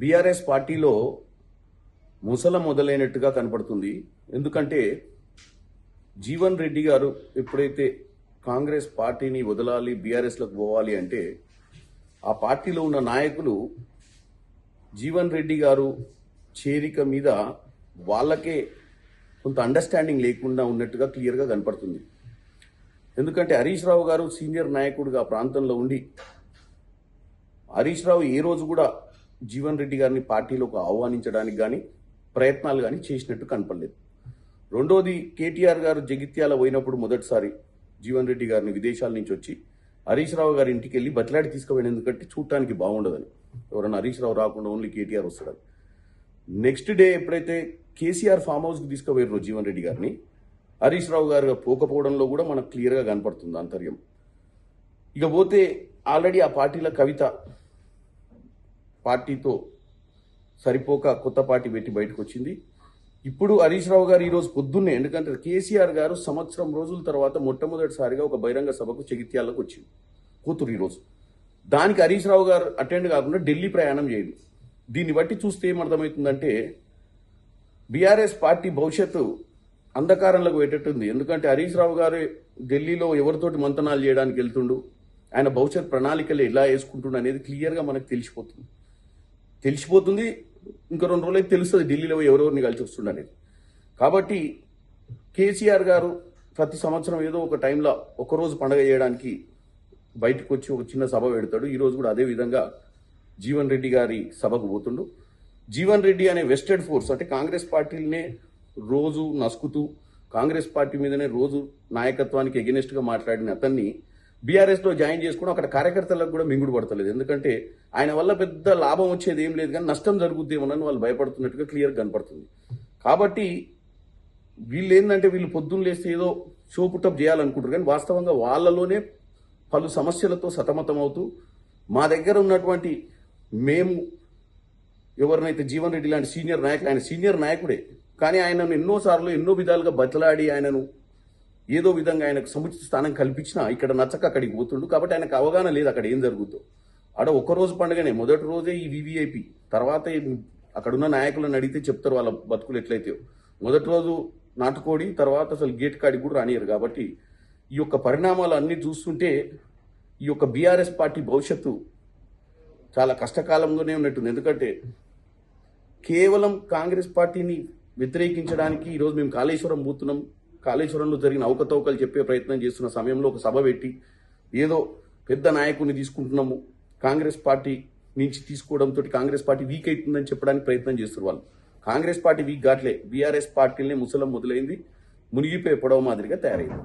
BRS పార్టీలో ముసలం మొదలైనట్టుగా కనపడుతుంది. ఎందుకంటే జీవన్ రెడ్డి గారు ఎప్పుడైతే కాంగ్రెస్ పార్టీని వదలాలి, బీఆర్ఎస్లోకి పోవాలి అంటే ఆ పార్టీలో ఉన్న నాయకులు జీవన్ రెడ్డి గారు చేరిక మీద వాళ్ళకే కొంత అండర్స్టాండింగ్ లేకుండా ఉన్నట్టుగా క్లియర్గా కనపడుతుంది. ఎందుకంటే హరీష్ రావు గారు సీనియర్ నాయకుడిగా ప్రాంతంలో ఉండి హరీష్ రావు ఏ రోజు కూడా జీవన్ రెడ్డి గారిని పార్టీలోకి ఆహ్వానించడానికి కానీ ప్రయత్నాలు కానీ చేసినట్టు కనపడలేదు. రెండోది, కేటీఆర్ గారు జగిత్యాల పోయినప్పుడు మొదటిసారి జీవన్ రెడ్డి గారిని విదేశాల నుంచి వచ్చి హరీష్ రావు గారి ఇంటికి వెళ్ళి బతిలాడి తీసుకుపోయిన, ఎందుకంటే చూడటానికి బాగుండదని, ఎవరైనా హరీష్ రావు రాకుండా ఓన్లీ కేటీఆర్ వస్తాడని. నెక్స్ట్ డే ఎప్పుడైతే కేసీఆర్ ఫామ్ హౌస్కి తీసుకుపోయారు జీవన్ రెడ్డి గారిని, హరీష్ రావు గారు పోకపోవడంలో కూడా మనకు క్లియర్గా కనపడుతుంది ఆంతర్యం. ఇక పోతే ఆల్రెడీ ఆ పార్టీల కవిత పార్టీతో సరిపోక కొత్త పార్టీ పెట్టి బయటకు వచ్చింది. ఇప్పుడు హరీష్ రావు గారు ఈరోజు పొద్దున్నే, ఎందుకంటే కేసీఆర్ గారు సంవత్సరం రోజుల తర్వాత మొట్టమొదటిసారిగా ఒక బహిరంగ సభకు జగిత్యాలకు వచ్చింది కూతురు ఈరోజు. దానికి హరీష్ రావు గారు అటెండ్ కాకుండా ఢిల్లీ ప్రయాణం చేయండి. దీన్ని బట్టి చూస్తే ఏమర్థమవుతుందంటే బీఆర్ఎస్ పార్టీ భవిష్యత్తు అంధకారంలోకి పెట్టేట్టుంది. ఎందుకంటే హరీష్ రావు గారు ఢిల్లీలో ఎవరితోటి మంతనాలు చేయడానికి వెళ్తుండు, ఆయన భవిష్యత్ ప్రణాళికలు ఎలా వేసుకుంటుండు అనేది క్లియర్గా మనకు తెలిసిపోతుంది. ఇంకా 2 రోజులైతే తెలుస్తుంది ఢిల్లీలో ఎవరెవరిని కలిసి వస్తుండ అనేది. కాబట్టి కేసీఆర్ గారు ప్రతి సంవత్సరం ఏదో ఒక టైంలో ఒకరోజు పండగ చేయడానికి బయటకు వచ్చి ఒక చిన్న సభ పెడతాడు. ఈరోజు కూడా అదే విధంగా జీవన్ రెడ్డి గారి సభకు పోతుండు. జీవన్ రెడ్డి అనే వెస్టెడ్ ఫోర్స్, అంటే కాంగ్రెస్ పార్టీలనే రోజు నసుకుతూ కాంగ్రెస్ పార్టీ మీదనే రోజు నాయకత్వానికి ఎగెనిస్ట్గా మాట్లాడిన అతన్ని బీఆర్ఎస్లో జాయిన్ చేసుకుని అక్కడ కార్యకర్తలకు కూడా మింగుడు పడతలేదు. ఎందుకంటే ఆయన వల్ల పెద్ద లాభం వచ్చేది ఏం లేదు, కానీ నష్టం జరుగుద్దేమోనని వాళ్ళు భయపడుతున్నట్టుగా క్లియర్ కనపడుతుంది. కాబట్టి వీళ్ళు ఏంటంటే వీళ్ళు పొద్దున్న లేస్తే ఏదో షో పుట్టప్ చేయాలనుకుంటారు, కానీ వాస్తవంగా వాళ్ళలోనే పలు సమస్యలతో సతమతం అవుతూ మా దగ్గర ఉన్నటువంటి మేము ఎవరినైతే జీవన్ రెడ్డి లాంటి సీనియర్ నాయకులు, ఆయన సీనియర్ నాయకుడే, కానీ ఆయనను ఎన్నోసార్లు ఎన్నో విధాలుగా బతలాడి ఆయనను ఏదో విధంగా ఆయనకు సముచిత స్థానం కల్పించినా ఇక్కడ నచ్చక అక్కడికి పోతుండు. కాబట్టి ఆయనకు అవగాహన లేదు అక్కడ ఏం జరుగుతుందో. ఆడ ఒక్కరోజు పండుగనే, మొదటి రోజే ఈ వివిఐపి, తర్వాత అక్కడున్న నాయకులను అడిగితే చెప్తారు వాళ్ళ బతుకులు ఎట్లయితే. మొదటి రోజు నాటుకోడి, తర్వాత అసలు గేట్ కాడికి కూడా రానియరు. కాబట్టి ఈ యొక్క పరిణామాలు అన్నీ చూస్తుంటే ఈ యొక్క బీఆర్ఎస్ పార్టీ భవిష్యత్తు చాలా కష్టకాలంలోనే ఉన్నట్టుంది. ఎందుకంటే కేవలం కాంగ్రెస్ పార్టీని వ్యతిరేకించడానికి ఈరోజు మేము కాళేశ్వరం పోతున్నాం, కాళేశ్వరంలో జరిగిన అవకతవకలు చెప్పే ప్రయత్నం చేస్తున్న సమయంలో ఒక సభ పెట్టి ఏదో పెద్ద నాయకుడిని తీసుకుంటున్నాము, కాంగ్రెస్ పార్టీ నుంచి తీసుకోవడంతో కాంగ్రెస్ పార్టీ వీక్ అవుతుందని చెప్పడానికి ప్రయత్నం చేస్తున్నారు వాళ్ళు. కాంగ్రెస్ పార్టీ వీక్ కావట్లే, బీఆర్ఎస్ పార్టీలనే ముసలం మొదలైంది, మునిగిపోయే పొడవ మాదిరిగా తయారైంది.